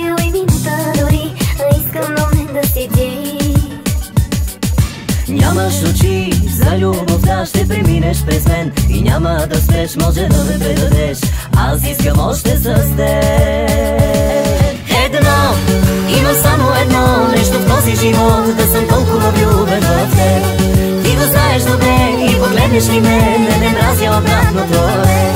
стил и минута дори, а искам до мен да седи. Нямаш очи за любовта, ще преминеш през мен и няма да спреш, може да ме предадеш. Аз искам още с теб. Едно, има само едно нещо в този живот, да съм толкова влюбен в теб. Ти го знаеш добре и погледнеш ли ме, не мразя обратното е.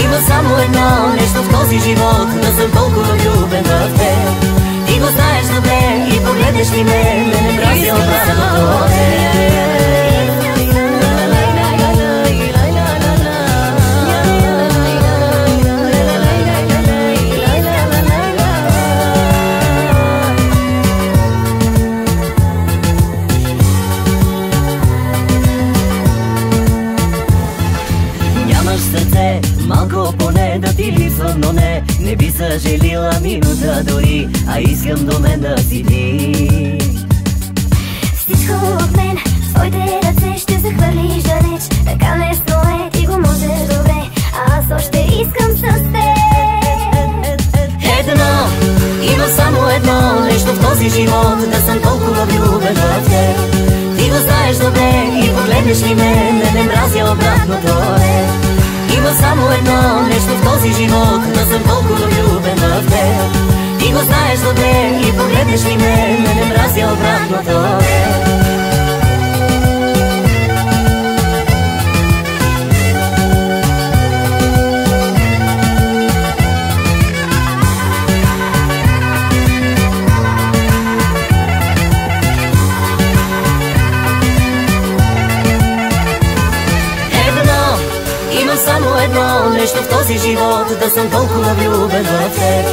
Има само едно нещо в този живот, да съм толкова влюбен в теб. Ти го знаеш добре и погледнеш ли ме, не мразя обратното е. Сърце, малко поне да ти липсвам, но не би съжалила минута дори, а искам до мен да си ти. Всичко от мен, своите ръце ще захвърлиш далеч, така лесно е, ти го можеш добре, а аз още искам с теб. Едно, има само едно нещо в този живот, да съм толкова влюбен в теб. Ти го знаеш добре и погледнеш ли ме, не мразя обратното е. Има само едно нещо в този живот, да съм толкова влюбен в теб. Ти го знаеш добре и погледнеш ли ме, не мразя обратното е. Само едно нещо в този живот, да съм толкова влюбен в теб.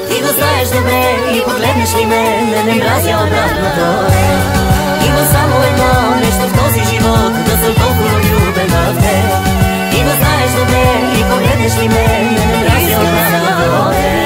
Ти го знаеш добре и погледнеш ли ме, не мразя обратното е. Има само едно нещо в този живот, да съм толкова влюбен в теб. Ти го знаеш добре и погледнеш ли ме, не мразя обратното е.